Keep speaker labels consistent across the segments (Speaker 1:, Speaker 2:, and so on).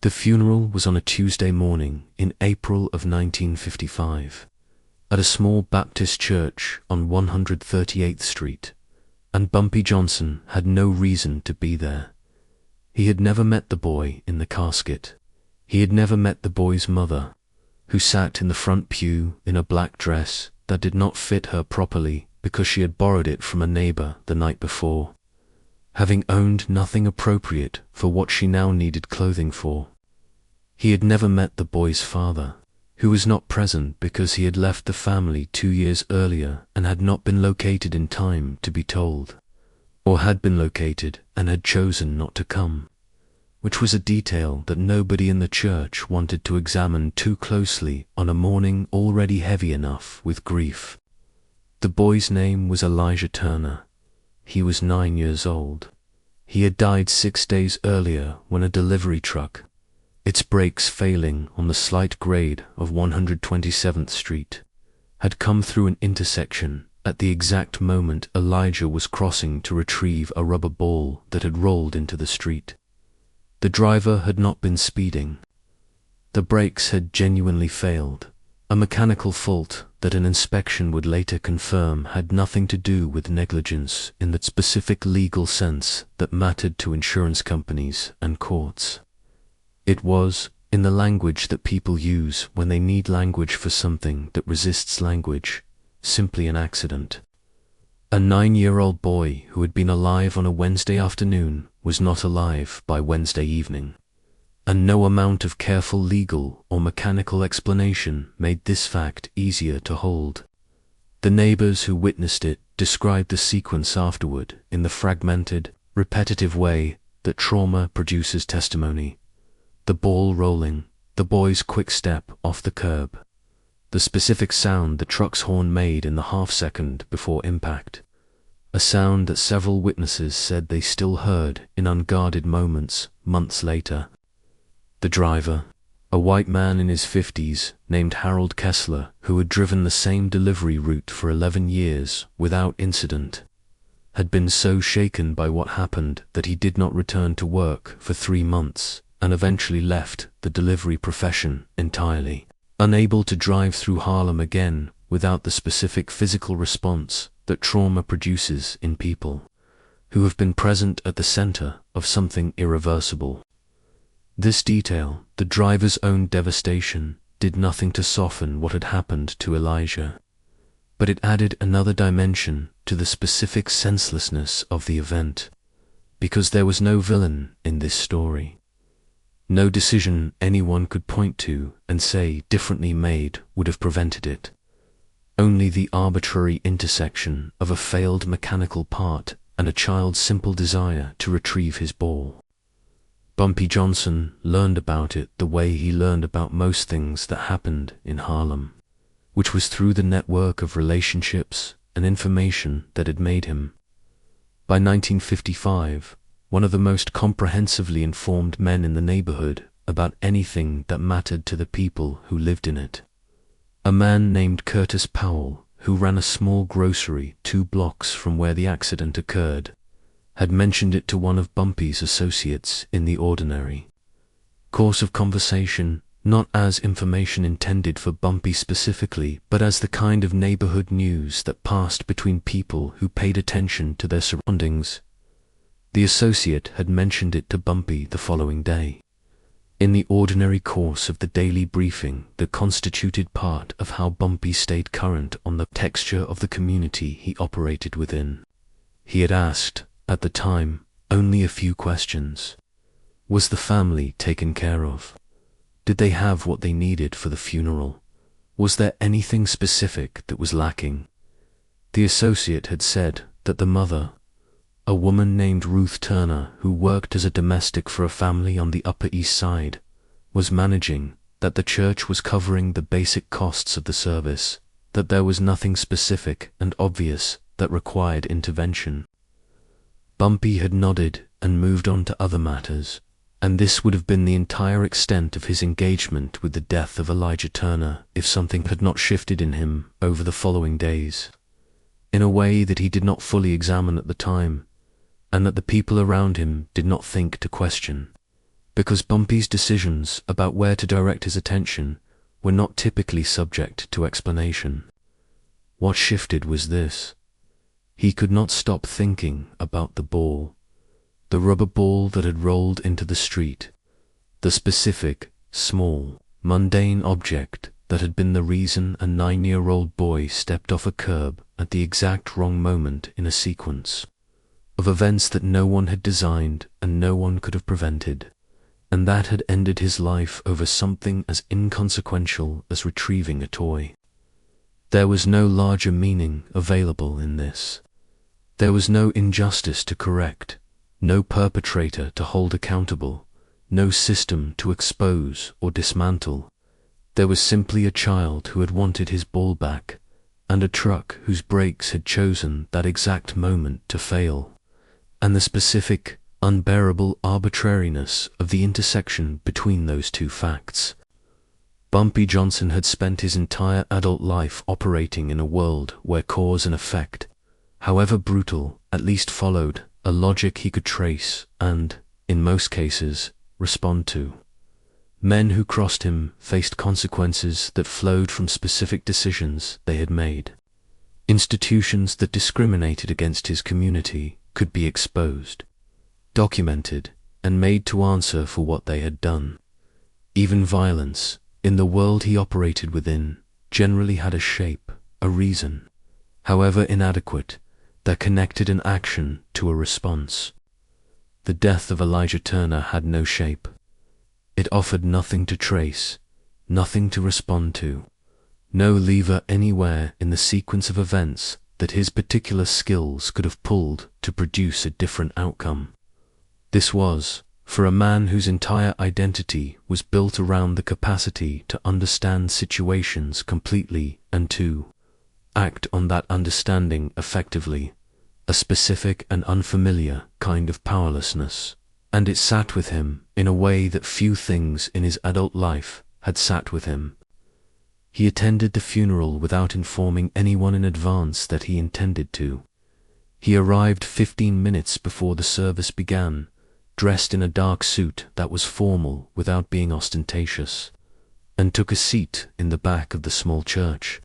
Speaker 1: The funeral was on a Tuesday morning in April of 1955 at a small Baptist church on 138th Street, and Bumpy Johnson had no reason to be there. He had never met the boy in the casket. He had never met the boy's mother, who sat in the front pew in a black dress that did not fit her properly because she had borrowed it from a neighbor the night before, having owned nothing appropriate for what she now needed clothing for. He had never met the boy's father, who was not present because he had left the family 2 years earlier and had not been located in time to be told, or had been located and had chosen not to come, which was a detail that nobody in the church wanted to examine too closely on a morning already heavy enough with grief. The boy's name was Elijah Turner. He was 9 years old. He had died 6 days earlier when a delivery truck, its brakes failing on the slight grade of 127th Street, had come through an intersection at the exact moment Elijah was crossing to retrieve a rubber ball that had rolled into the street. The driver had not been speeding. The brakes had genuinely failed, a mechanical fault that an inspection would later confirm had nothing to do with negligence in the specific legal sense that mattered to insurance companies and courts. It was, in the language that people use when they need language for something that resists language, simply an accident. A 9-year-old boy who had been alive on a Wednesday afternoon was not alive by Wednesday evening, and no amount of careful legal or mechanical explanation made this fact easier to hold. The neighbors who witnessed it described the sequence afterward in the fragmented, repetitive way that trauma produces testimony. The ball rolling, the boy's quick step off the curb, the specific sound the truck's horn made in the half-second before impact, a sound that several witnesses said they still heard in unguarded moments months later. The driver, a white man in his 50s named Harold Kessler, who had driven the same delivery route for 11 years without incident, had been so shaken by what happened that he did not return to work for 3 months and eventually left the delivery profession entirely, unable to drive through Harlem again without the specific physical response that trauma produces in people who have been present at the center of something irreversible. This detail, the driver's own devastation, did nothing to soften what had happened to Elijah, but it added another dimension to the specific senselessness of the event, because there was no villain in this story. No decision anyone could point to and say differently made would have prevented it. Only the arbitrary intersection of a failed mechanical part and a child's simple desire to retrieve his ball. Bumpy Johnson learned about it the way he learned about most things that happened in Harlem, which was through the network of relationships and information that had made him, by 1955, one of the most comprehensively informed men in the neighborhood about anything that mattered to the people who lived in it. A man named Curtis Powell, who ran a small grocery 2 blocks from where the accident occurred, had mentioned it to one of Bumpy's associates in the ordinary course of conversation, not as information intended for Bumpy specifically, but as the kind of neighborhood news that passed between people who paid attention to their surroundings. The associate had mentioned it to Bumpy the following day, in the ordinary course of the daily briefing that constituted part of how Bumpy stayed current on the texture of the community he operated within. He had asked, at the time, only a few questions. Was the family taken care of? Did they have what they needed for the funeral? Was there anything specific that was lacking? The associate had said that the mother, a woman named Ruth Turner who worked as a domestic for a family on the Upper East Side, was managing, that the church was covering the basic costs of the service, that there was nothing specific and obvious that required intervention. Bumpy had nodded and moved on to other matters, and this would have been the entire extent of his engagement with the death of Elijah Turner if something had not shifted in him over the following days, in a way that he did not fully examine at the time, and that the people around him did not think to question. because Bumpy's decisions about where to direct his attention were not typically subject to explanation. What shifted was this. He could not stop thinking about the ball, the rubber ball that had rolled into the street, the specific, small, mundane object that had been the reason a 9-year-old boy stepped off a curb at the exact wrong moment in a sequence of events that no one had designed and no one could have prevented, and that had ended his life over something as inconsequential as retrieving a toy. There was no larger meaning available in this. There was no injustice to correct, no perpetrator to hold accountable, no system to expose or dismantle. There was simply a child who had wanted his ball back, and a truck whose brakes had chosen that exact moment to fail, and the specific, unbearable arbitrariness of the intersection between those two facts. Bumpy Johnson had spent his entire adult life operating in a world where cause and effect, however brutal, at least followed a logic he could trace and, in most cases, respond to. Men who crossed him faced consequences that flowed from specific decisions they had made. Institutions that discriminated against his community could be exposed, documented, and made to answer for what they had done. Even violence, in the world he operated within, generally had a shape, a reason, however inadequate, that connected an action to a response. The death of Elijah Turner had no shape. It offered nothing to trace, nothing to respond to, no lever anywhere in the sequence of events that his particular skills could have pulled to produce a different outcome. This was, for a man whose entire identity was built around the capacity to understand situations completely and to act on that understanding effectively, a specific and unfamiliar kind of powerlessness, and it sat with him in a way that few things in his adult life had sat with him. He attended the funeral without informing anyone in advance that he intended to. He arrived 15 minutes before the service began, dressed in a dark suit that was formal without being ostentatious, and took a seat in the back of the small church,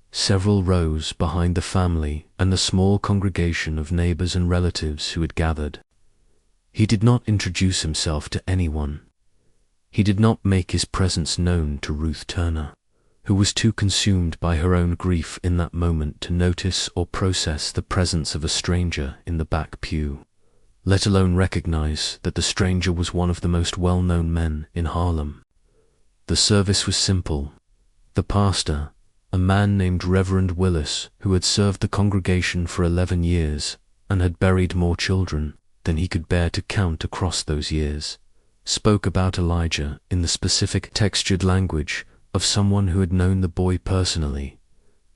Speaker 1: several rows behind the family and the small congregation of neighbors and relatives who had gathered. He did not introduce himself to anyone. He did not make his presence known to Ruth Turner, who was too consumed by her own grief in that moment to notice or process the presence of a stranger in the back pew, let alone recognize that the stranger was one of the most well-known men in Harlem. The service was simple. The pastor, a man named Reverend Willis, who had served the congregation for 11 years and had buried more children than he could bear to count across those years, spoke about Elijah in the specific textured language of someone who had known the boy personally.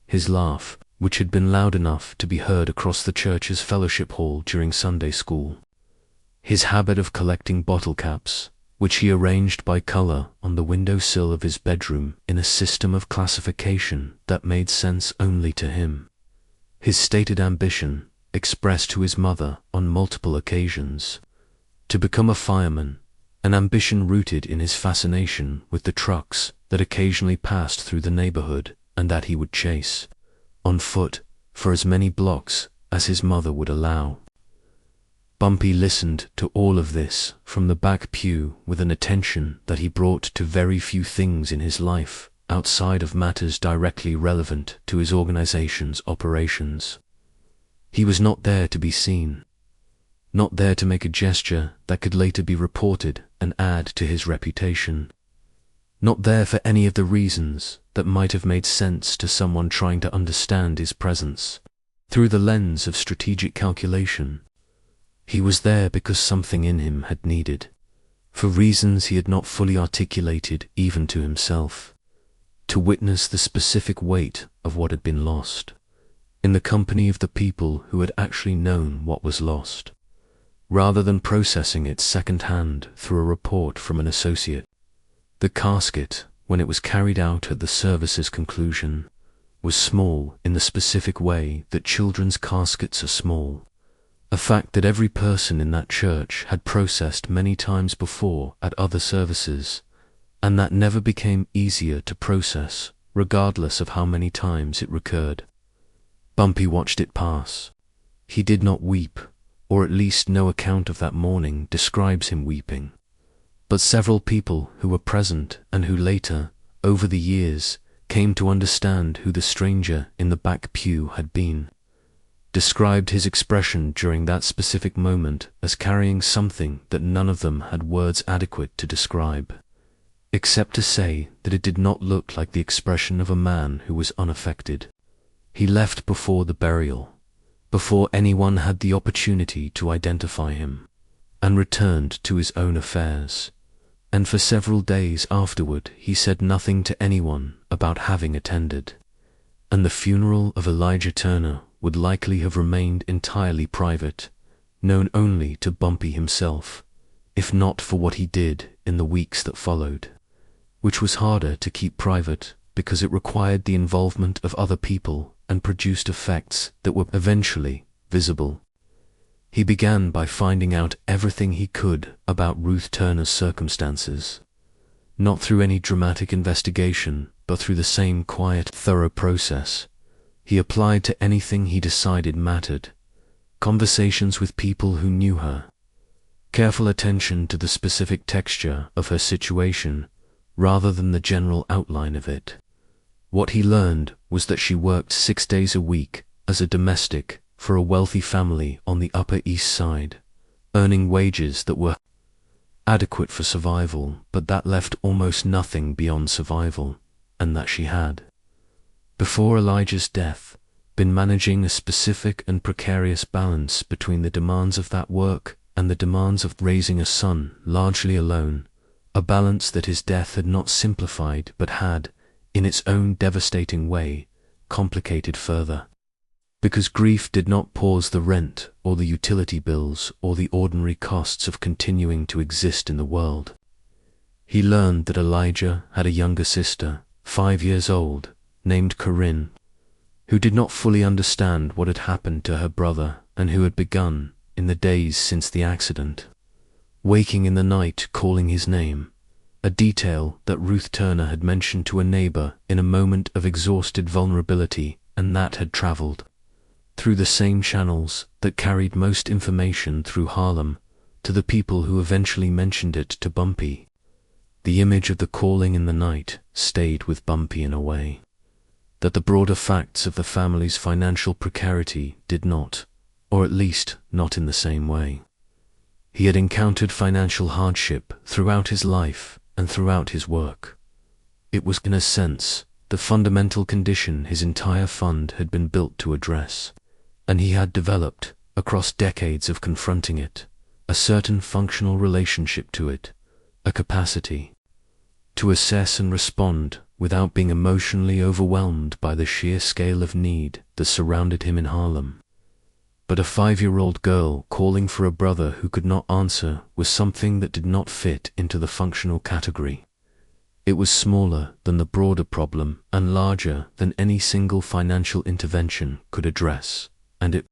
Speaker 1: His laugh, which had been loud enough to be heard across the church's fellowship hall during Sunday school. His habit of collecting bottle caps, which he arranged by color on the windowsill of his bedroom in a system of classification that made sense only to him. His stated ambition, expressed to his mother on multiple occasions, to become a fireman, an ambition rooted in his fascination with the trucks that occasionally passed through the neighborhood and that he would chase, on foot, for as many blocks as his mother would allow. Bumpy listened to all of this from the back pew with an attention that he brought to very few things in his life outside of matters directly relevant to his organization's operations. He was not there to be seen, not there to make a gesture that could later be reported and add to his reputation, not there for any of the reasons that might have made sense to someone trying to understand his presence through the lens of strategic calculation. He was there because something in him had needed, for reasons he had not fully articulated even to himself, to witness the specific weight of what had been lost, in the company of the people who had actually known what was lost, rather than processing it second-hand through a report from an associate. The casket, when it was carried out at the service's conclusion, was small in the specific way that children's caskets are small, a fact that every person in that church had processed many times before at other services, and that never became easier to process, regardless of how many times it recurred. Bumpy watched it pass. He did not weep, or at least no account of that morning describes him weeping. But several people who were present and who later, over the years, came to understand who the stranger in the back pew had been, described his expression during that specific moment as carrying something that none of them had words adequate to describe, except to say that it did not look like the expression of a man who was unaffected. He left before the burial, before anyone had the opportunity to identify him, and returned to his own affairs. And for several days afterward he said nothing to anyone about having attended, and the funeral of Elijah Turner would likely have remained entirely private, known only to Bumpy himself, if not for what he did in the weeks that followed, which was harder to keep private because it required the involvement of other people and produced effects that were eventually visible. He began by finding out everything he could about Ruth Turner's circumstances, not through any dramatic investigation, but through the same quiet, thorough process he applied to anything he decided mattered: conversations with people who knew her, careful attention to the specific texture of her situation rather than the general outline of it. What he learned was that she worked 6 days a week as a domestic for a wealthy family on the Upper East Side, earning wages that were adequate for survival, but that left almost nothing beyond survival, and that she had, before Elijah's death, been managing a specific and precarious balance between the demands of that work and the demands of raising a son largely alone, a balance that his death had not simplified but had, in its own devastating way, complicated further. Because grief did not pause the rent or the utility bills or the ordinary costs of continuing to exist in the world. He learned that Elijah had a younger sister, 5 years old, named Corinne, who did not fully understand what had happened to her brother and who had begun, in the days since the accident, waking in the night calling his name, a detail that Ruth Turner had mentioned to a neighbor in a moment of exhausted vulnerability, and that had traveled through the same channels that carried most information through Harlem to the people who eventually mentioned it to Bumpy. The image of the calling in the night stayed with Bumpy in a way that the broader facts of the family's financial precarity did not, or at least not in the same way. He had encountered financial hardship throughout his life and throughout his work. It was, in a sense, the fundamental condition his entire fund had been built to address, and he had developed, across decades of confronting it, a certain functional relationship to it, a capacity to assess and respond without being emotionally overwhelmed by the sheer scale of need that surrounded him in Harlem. But a 5-year-old girl calling for a brother who could not answer was something that did not fit into the functional category. It was smaller than the broader problem and larger than any single financial intervention could address, and it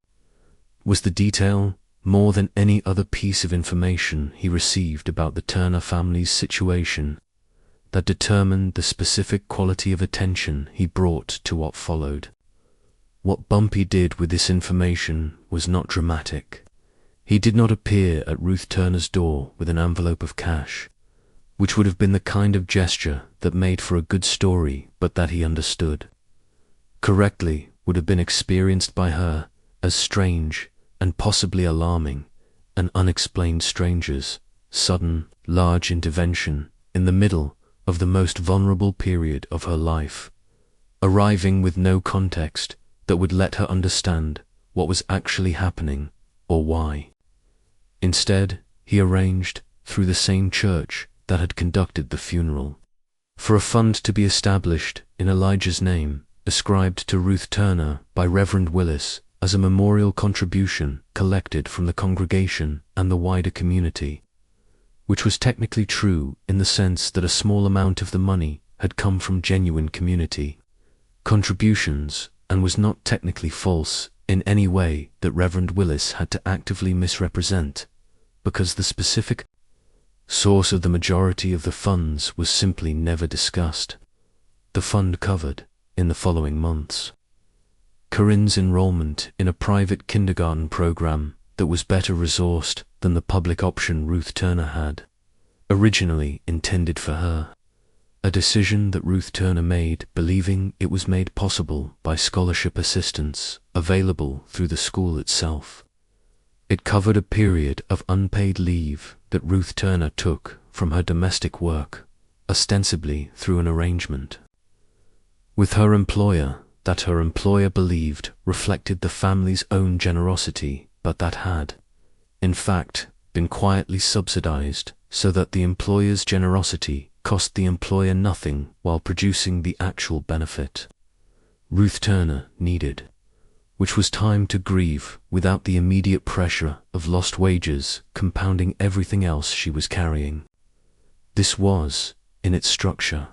Speaker 1: was the detail, more than any other piece of information he received about the Turner family's situation, that determined the specific quality of attention he brought to what followed. What Bumpy did with this information was not dramatic. He did not appear at Ruth Turner's door with an envelope of cash, which would have been the kind of gesture that made for a good story, but that he understood correctly would have been experienced by her as strange and possibly alarming, an unexplained stranger's sudden, large intervention in the middle of the most vulnerable period of her life, arriving with no context that would let her understand what was actually happening or why. Instead, he arranged, through the same church that had conducted the funeral, for a fund to be established in Elijah's name, ascribed to Ruth Turner by Reverend Willis as a memorial contribution collected from the congregation and the wider community, which was technically true in the sense that a small amount of the money had come from genuine community contributions and was not technically false in any way that Reverend Willis had to actively misrepresent, because the specific source of the majority of the funds was simply never discussed. The fund covered, in the following months, Corinne's enrollment in a private kindergarten program that was better resourced than the public option Ruth Turner had originally intended for her, a decision that Ruth Turner made believing it was made possible by scholarship assistance available through the school itself. It covered a period of unpaid leave that Ruth Turner took from her domestic work, ostensibly through an arrangement with her employer that her employer believed reflected the family's own generosity, but that had, in fact, been quietly subsidized so that the employer's generosity cost the employer nothing while producing the actual benefit Ruth Turner needed, which was time to grieve without the immediate pressure of lost wages compounding everything else she was carrying. This was, in its structure,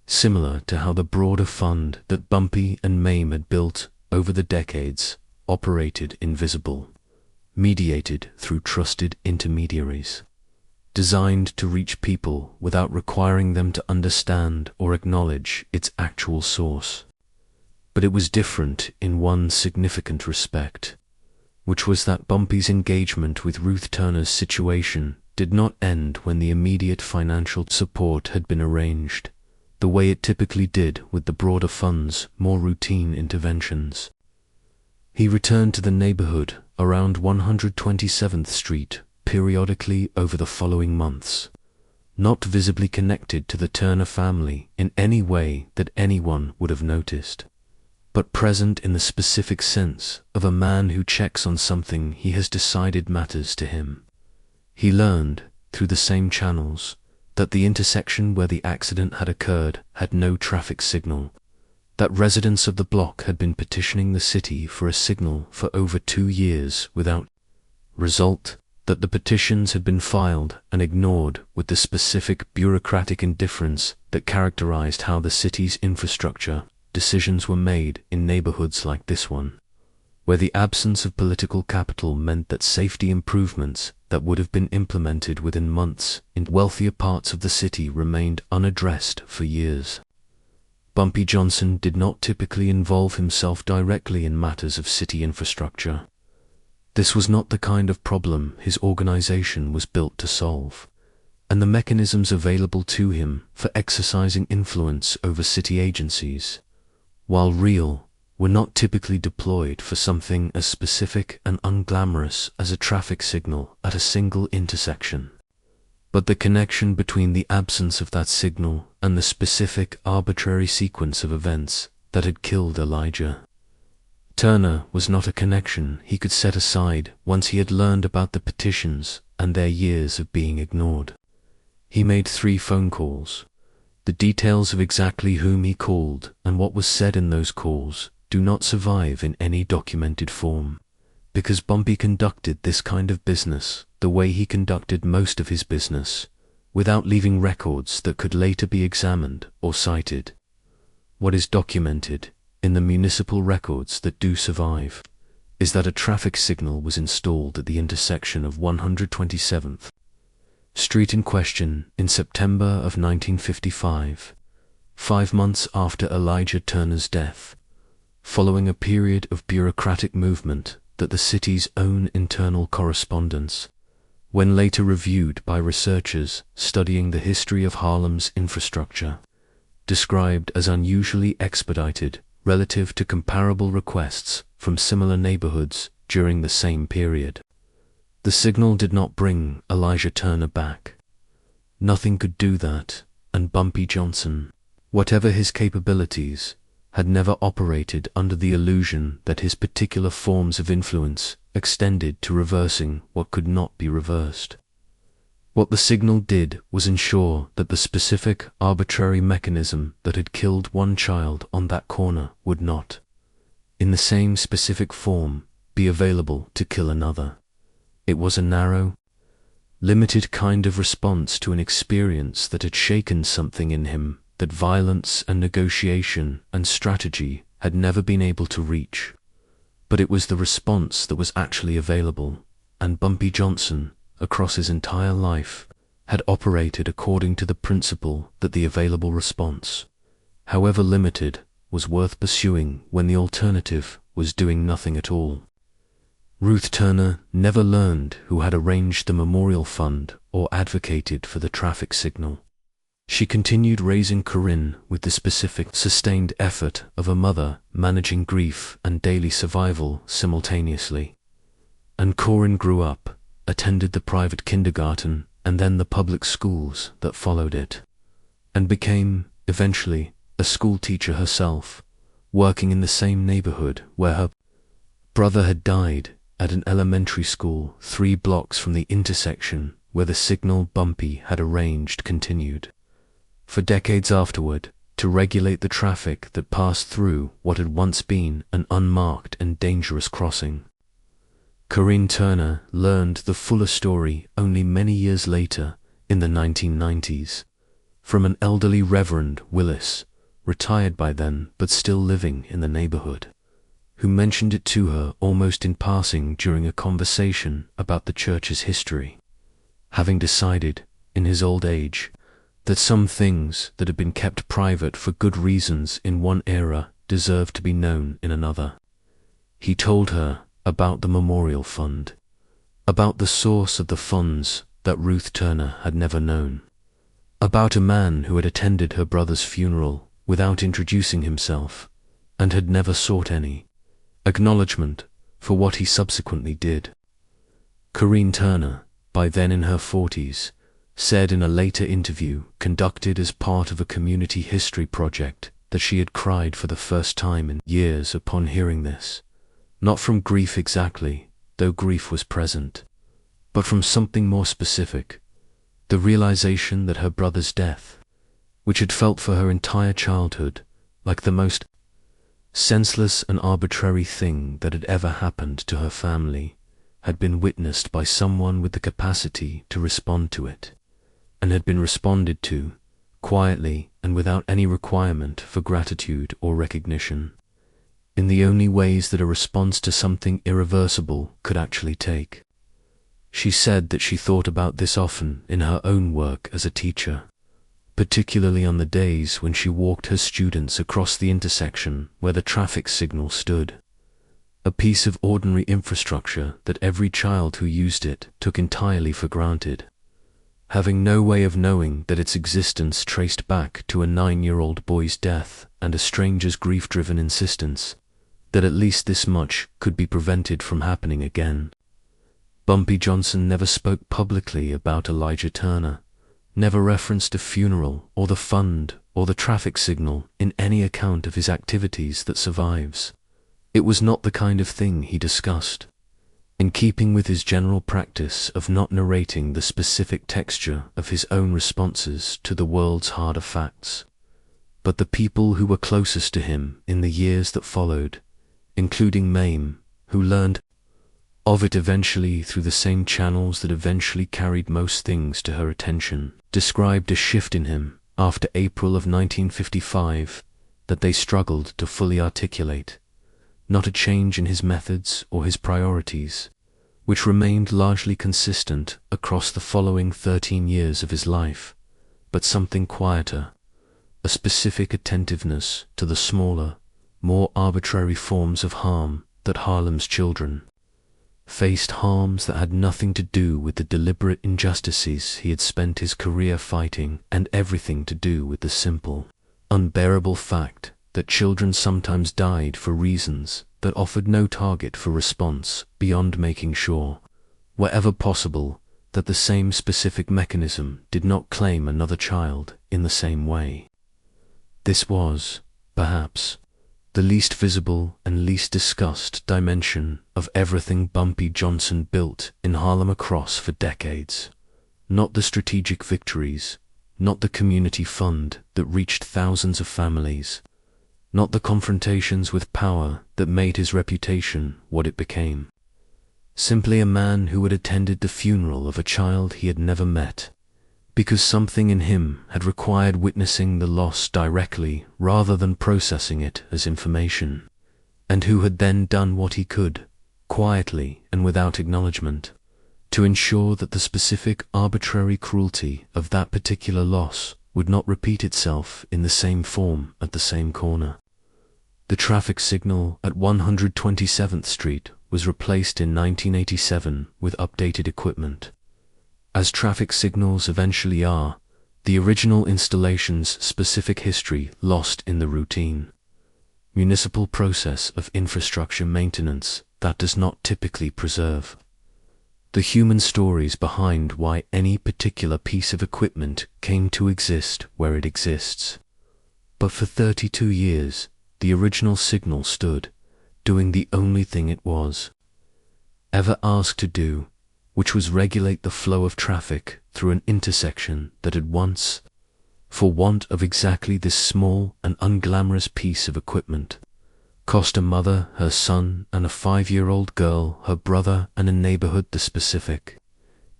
Speaker 1: similar to how the broader fund that Bumpy and Mame had built over the decades operated invisible, mediated through trusted intermediaries, designed to reach people without requiring them to understand or acknowledge its actual source. But it was different in one significant respect, which was that Bumpy's engagement with Ruth Turner's situation did not end when the immediate financial support had been arranged, the way it typically did with the broader fund's more routine interventions. He returned to the neighborhood around 127th Street periodically over the following months, not visibly connected to the Turner family in any way that anyone would have noticed, but present in the specific sense of a man who checks on something he has decided matters to him. He learned, through the same channels, that the intersection where the accident had occurred had no traffic signal, that residents of the block had been petitioning the city for a signal for over 2 years without result, that the petitions had been filed and ignored with the specific bureaucratic indifference that characterized how the city's infrastructure decisions were made in neighborhoods like this one, where the absence of political capital meant that safety improvements that would have been implemented within months in wealthier parts of the city remained unaddressed for years. Bumpy Johnson did not typically involve himself directly in matters of city infrastructure. This was not the kind of problem his organization was built to solve, and the mechanisms available to him for exercising influence over city agencies, while real, were not typically deployed for something as specific and unglamorous as a traffic signal at a single intersection. But the connection between the absence of that signal and the specific arbitrary sequence of events that had killed Elijah Turner was not a connection he could set aside once he had learned about the petitions and their years of being ignored. He made 3 phone calls. The details of exactly whom he called and what was said in those calls do not survive in any documented form, because Bumpy conducted this kind of business the way he conducted most of his business, without leaving records that could later be examined or cited. What is documented, in the municipal records that do survive, is that a traffic signal was installed at the intersection of 127th Street in question in September of 1955, 5 months after Elijah Turner's death, following a period of bureaucratic movement that the city's own internal correspondence, when later reviewed by researchers studying the history of Harlem's infrastructure, described as unusually expedited relative to comparable requests from similar neighborhoods during the same period. The signal did not bring Elijah Turner back. Nothing could do that, and Bumpy Johnson, whatever his capabilities, had never operated under the illusion that his particular forms of influence extended to reversing what could not be reversed. What the signal did was ensure that the specific arbitrary mechanism that had killed one child on that corner would not, in the same specific form, be available to kill another. It was a narrow, limited kind of response to an experience that had shaken something in him that violence and negotiation and strategy had never been able to reach. But it was the response that was actually available, and Bumpy Johnson, across his entire life, had operated according to the principle that the available response, however limited, was worth pursuing when the alternative was doing nothing at all. Ruth Turner never learned who had arranged the memorial fund or advocated for the traffic signal. She continued raising Corinne with the specific, sustained effort of a mother managing grief and daily survival simultaneously. And Corinne grew up, attended the private kindergarten and then the public schools that followed it, and became, eventually, a school teacher herself, working in the same neighborhood where her brother had died, at an elementary school 3 blocks from the intersection where the signal Bumpy had arranged continued, for decades afterward, to regulate the traffic that passed through what had once been an unmarked and dangerous crossing. Corinne Turner learned the fuller story only many years later, in the 1990s, from an elderly Reverend Willis, retired by then but still living in the neighborhood, who mentioned it to her almost in passing during a conversation about the church's history, having decided, in his old age, that some things that had been kept private for good reasons in one era deserved to be known in another. He told her about the memorial fund, about the source of the funds that Ruth Turner had never known, about a man who had attended her brother's funeral without introducing himself and had never sought any acknowledgement for what he subsequently did. Corinne Turner, by then in her 40s, said in a later interview conducted as part of a community history project that she had cried for the first time in years upon hearing this, not from grief exactly, though grief was present, but from something more specific, the realization that her brother's death, which had felt for her entire childhood like the most senseless and arbitrary thing that had ever happened to her family, had been witnessed by someone with the capacity to respond to it, and had been responded to, quietly and without any requirement for gratitude or recognition, in the only ways that a response to something irreversible could actually take. She said that she thought about this often in her own work as a teacher, particularly on the days when she walked her students across the intersection where the traffic signal stood, a piece of ordinary infrastructure that every child who used it took entirely for granted, having no way of knowing that its existence traced back to a 9-year-old boy's death and a stranger's grief-driven insistence that at least this much could be prevented from happening again. Bumpy Johnson never spoke publicly about Elijah Turner, never referenced a funeral or the fund or the traffic signal in any account of his activities that survives. It was not the kind of thing he discussed, in keeping with his general practice of not narrating the specific texture of his own responses to the world's harder facts. But the people who were closest to him in the years that followed, including Mame, who learned of it eventually through the same channels that eventually carried most things to her attention, described a shift in him after April of 1955 that they struggled to fully articulate, not a change in his methods or his priorities, which remained largely consistent across the following 13 years of his life, but something quieter, a specific attentiveness to the smaller, more arbitrary forms of harm that Harlem's children faced, harms that had nothing to do with the deliberate injustices he had spent his career fighting and everything to do with the simple, unbearable fact that children sometimes died for reasons that offered no target for response beyond making sure, wherever possible, that the same specific mechanism did not claim another child in the same way. This was, perhaps, the least visible and least discussed dimension of everything Bumpy Johnson built in Harlem across for decades. Not the strategic victories, not the community fund that reached thousands of families, not the confrontations with power that made his reputation what it became. Simply a man who had attended the funeral of a child he had never met, because something in him had required witnessing the loss directly rather than processing it as information, and who had then done what he could, quietly and without acknowledgement, to ensure that the specific arbitrary cruelty of that particular loss would not repeat itself in the same form at the same corner. The traffic signal at 127th Street was replaced in 1987 with updated equipment. As traffic signals eventually are, the original installation's specific history lost in the routine, municipal process of infrastructure maintenance that does not typically preserve the human stories behind why any particular piece of equipment came to exist where it exists. But for 32 years, the original signal stood, doing the only thing it was ever asked to do, which was regulate the flow of traffic through an intersection that had once, for want of exactly this small and unglamorous piece of equipment, cost a mother, her son, and a 5-year-old girl, her brother, and a neighborhood the specific,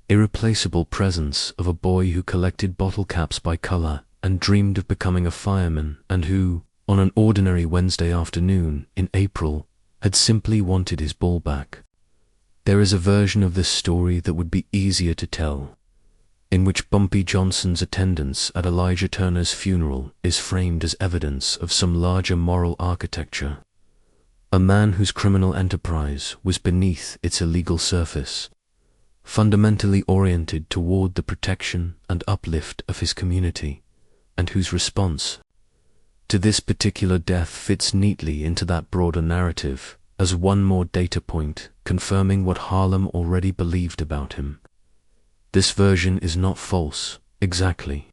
Speaker 1: irreplaceable presence of a boy who collected bottle caps by color and dreamed of becoming a fireman, and who, on an ordinary Wednesday afternoon in April, had simply wanted his ball back. There is a version of this story that would be easier to tell, in which Bumpy Johnson's attendance at Elijah Turner's funeral is framed as evidence of some larger moral architecture. A man whose criminal enterprise was beneath its illegal surface, fundamentally oriented toward the protection and uplift of his community, and whose response to this particular death fits neatly into that broader narrative as one more data point confirming what Harlem already believed about him. This version is not false, exactly,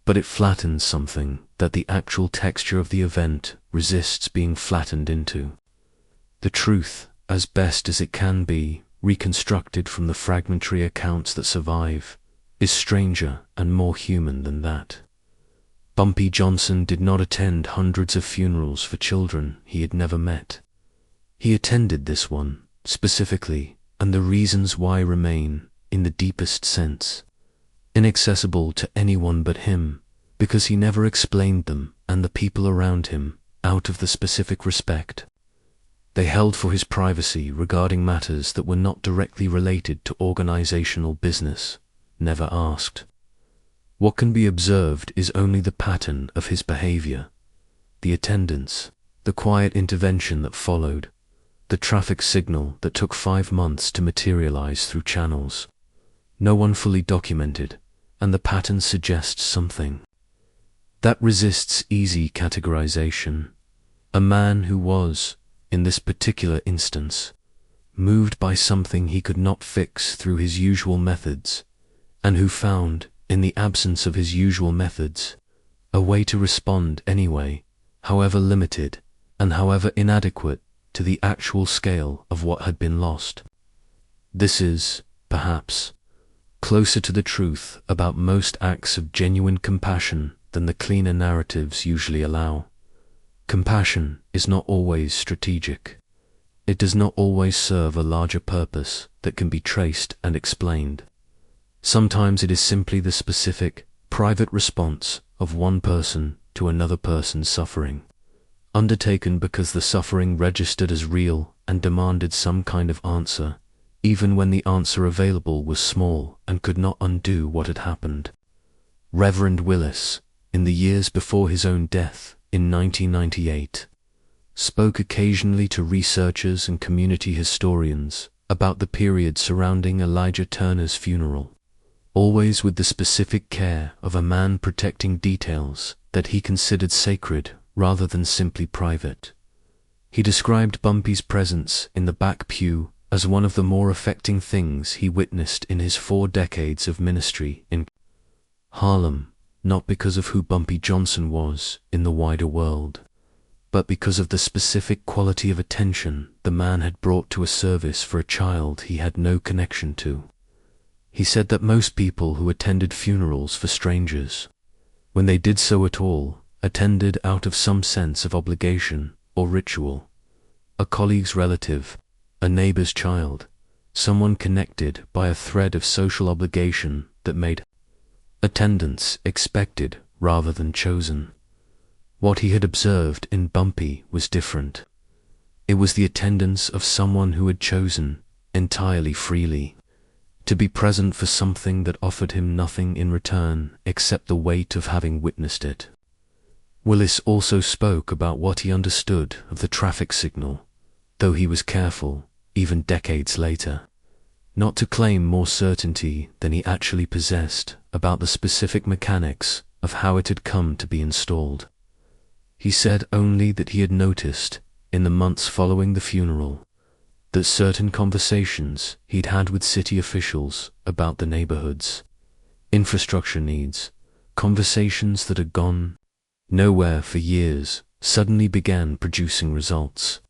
Speaker 1: but it flattens something that the actual texture of the event resists being flattened into. The truth, as best as it can be, reconstructed from the fragmentary accounts that survive, is stranger and more human than that. Bumpy Johnson did not attend hundreds of funerals for children he had never met. He attended this one, specifically, and the reasons why remain, in the deepest sense, inaccessible to anyone but him, because he never explained them and the people around him out of the specific respect they held for his privacy regarding matters that were not directly related to organizational business, never asked. What can be observed is only the pattern of his behavior, the attendance, the quiet intervention that followed, the traffic signal that took 5 months to materialize through channels no one fully documented, and the pattern suggests something that resists easy categorization. A man who was, in this particular instance, moved by something he could not fix through his usual methods, and who found, in the absence of his usual methods, a way to respond anyway, however limited and however inadequate to the actual scale of what had been lost. This is, perhaps, closer to the truth about most acts of genuine compassion than the cleaner narratives usually allow. Compassion is not always strategic. It does not always serve a larger purpose that can be traced and explained. Sometimes it is simply the specific, private response of one person to another person's suffering, undertaken because the suffering registered as real and demanded some kind of answer, even when the answer available was small and could not undo what had happened. Reverend Willis, in the years before his own death, in 1998, spoke occasionally to researchers and community historians about the period surrounding Elijah Turner's funeral, always with the specific care of a man protecting details that he considered sacred rather than simply private. He described Bumpy's presence in the back pew as one of the more affecting things he witnessed in his 4 decades of ministry in Harlem, not because of who Bumpy Johnson was in the wider world, but because of the specific quality of attention the man had brought to a service for a child he had no connection to. He said that most people who attended funerals for strangers, when they did so at all, attended out of some sense of obligation or ritual. A colleague's relative, a neighbor's child, someone connected by a thread of social obligation that made attendance expected rather than chosen. What he had observed in Bumpy was different. It was the attendance of someone who had chosen, entirely freely, to be present for something that offered him nothing in return except the weight of having witnessed it. Willis also spoke about what he understood of the traffic signal, though he was careful, even decades later, not to claim more certainty than he actually possessed about the specific mechanics of how it had come to be installed. He said only that he had noticed, in the months following the funeral, that certain conversations he'd had with city officials about the neighborhood's infrastructure needs, conversations that had gone nowhere for years, suddenly began producing results,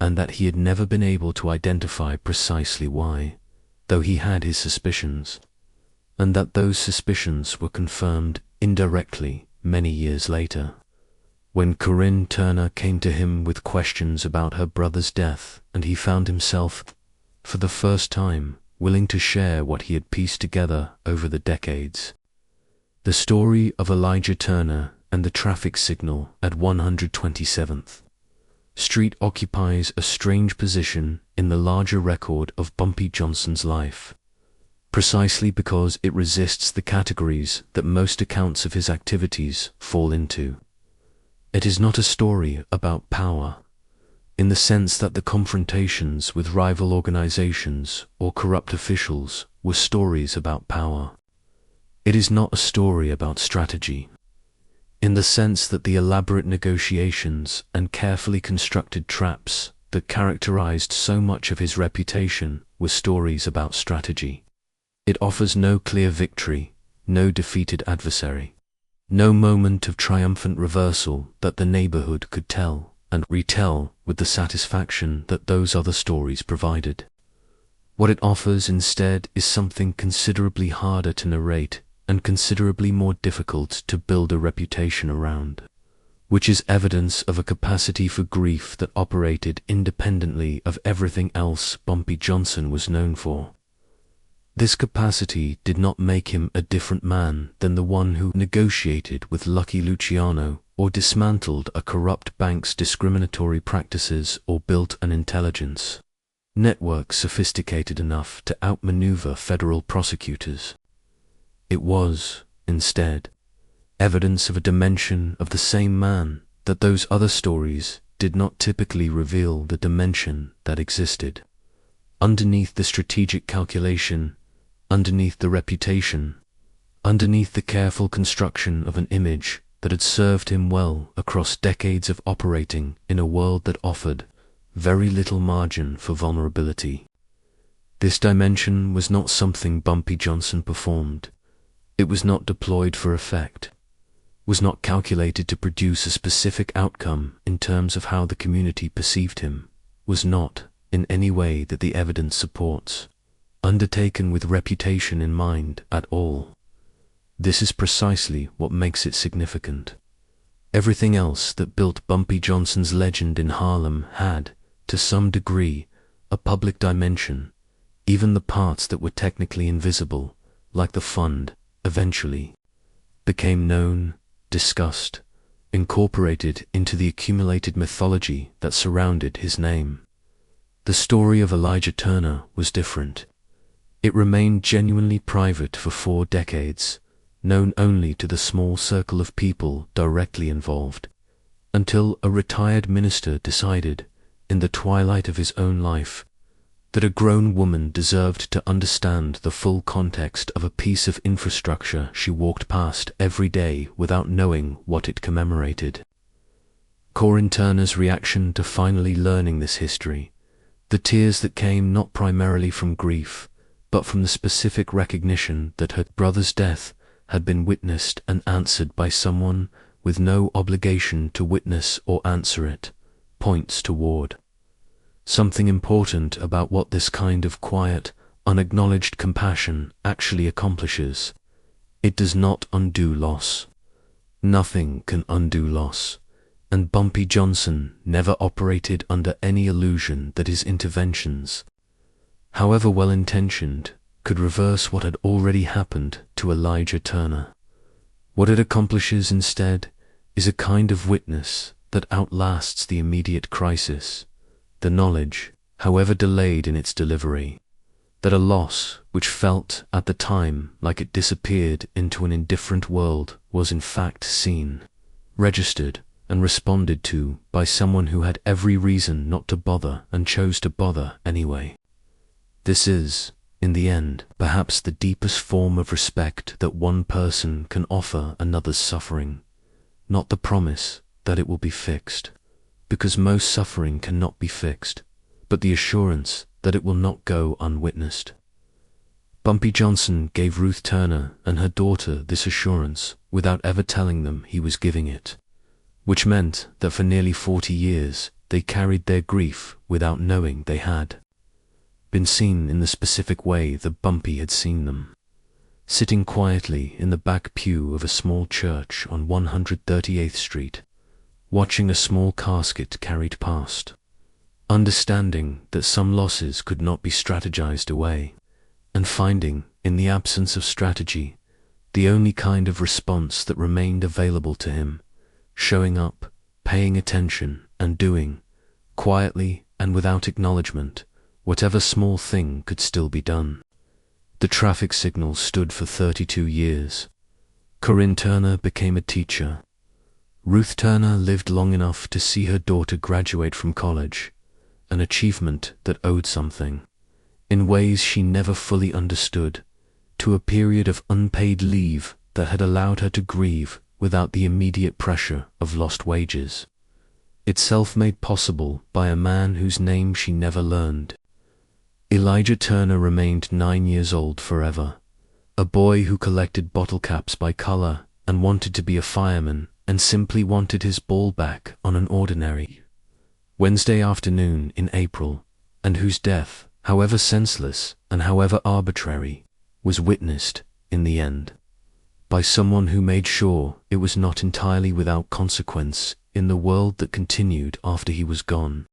Speaker 1: and that he had never been able to identify precisely why, though he had his suspicions, and that those suspicions were confirmed indirectly many years later, when Corinne Turner came to him with questions about her brother's death, and he found himself, for the first time, willing to share what he had pieced together over the decades. The story of Elijah Turner and the traffic signal at 127th Street occupies a strange position in the larger record of Bumpy Johnson's life, precisely because it resists the categories that most accounts of his activities fall into. It is not a story about power, in the sense that the confrontations with rival organizations or corrupt officials were stories about power. It is not a story about strategy, in the sense that the elaborate negotiations and carefully constructed traps that characterized so much of his reputation were stories about strategy. It offers no clear victory, no defeated adversary, no moment of triumphant reversal that the neighborhood could tell and retell with the satisfaction that those other stories provided. What it offers instead is something considerably harder to narrate and considerably more difficult to build a reputation around, which is evidence of a capacity for grief that operated independently of everything else Bumpy Johnson was known for. This capacity did not make him a different man than the one who negotiated with Lucky Luciano or dismantled a corrupt bank's discriminatory practices or built an intelligence network sophisticated enough to outmaneuver federal prosecutors. It was, instead, evidence of a dimension of the same man that those other stories did not typically reveal the dimension that existed. Underneath the strategic calculation, underneath the reputation, underneath the careful construction of an image that had served him well across decades of operating in a world that offered very little margin for vulnerability. This dimension was not something Bumpy Johnson performed. It was not deployed for effect, was not calculated to produce a specific outcome in terms of how the community perceived him, was not, in any way that the evidence supports, undertaken with reputation in mind at all. This is precisely what makes it significant. Everything else that built Bumpy Johnson's legend in Harlem had, to some degree, a public dimension. Even the parts that were technically invisible, like the fund, eventually became known, discussed, incorporated into the accumulated mythology that surrounded his name. The story of Elijah Turner was different. It remained genuinely private for 4 decades, known only to the small circle of people directly involved, until a retired minister decided, in the twilight of his own life, that a grown woman deserved to understand the full context of a piece of infrastructure she walked past every day without knowing what it commemorated. Corinne Turner's reaction to finally learning this history, the tears that came not primarily from grief, but from the specific recognition that her brother's death had been witnessed and answered by someone with no obligation to witness or answer it, points toward something important about what this kind of quiet, unacknowledged compassion actually accomplishes. It does not undo loss. Nothing can undo loss, and Bumpy Johnson never operated under any illusion that his interventions, however well-intentioned, could reverse what had already happened to Elijah Turner. What it accomplishes instead is a kind of witness that outlasts the immediate crisis, The knowledge, however delayed in its delivery, that a loss which felt at the time like it disappeared into an indifferent world was in fact seen, registered, and responded to by someone who had every reason not to bother and chose to bother anyway. This is, in the end, perhaps the deepest form of respect that one person can offer another's suffering, not the promise that it will be fixed, because most suffering cannot be fixed, but the assurance that it will not go unwitnessed. Bumpy Johnson gave Ruth Turner and her daughter this assurance without ever telling them he was giving it, which meant that for nearly 40 years they carried their grief without knowing they had been seen in the specific way that Bumpy had seen them, sitting quietly in the back pew of a small church on 138th Street, watching a small casket carried past, understanding that some losses could not be strategized away, and finding, in the absence of strategy, the only kind of response that remained available to him, showing up, paying attention, and doing, quietly and without acknowledgement, whatever small thing could still be done. The traffic signal stood for 32 years. Corinne Turner became a teacher. Ruth Turner lived long enough to see her daughter graduate from college, an achievement that owed something, in ways she never fully understood, to a period of unpaid leave that had allowed her to grieve without the immediate pressure of lost wages, itself made possible by a man whose name she never learned. Elijah Turner remained 9 years old forever, a boy who collected bottle caps by color and wanted to be a fireman and simply wanted his ball back on an ordinary Wednesday afternoon in April, and whose death, however senseless and however arbitrary, was witnessed, in the end, by someone who made sure it was not entirely without consequence in the world that continued after he was gone.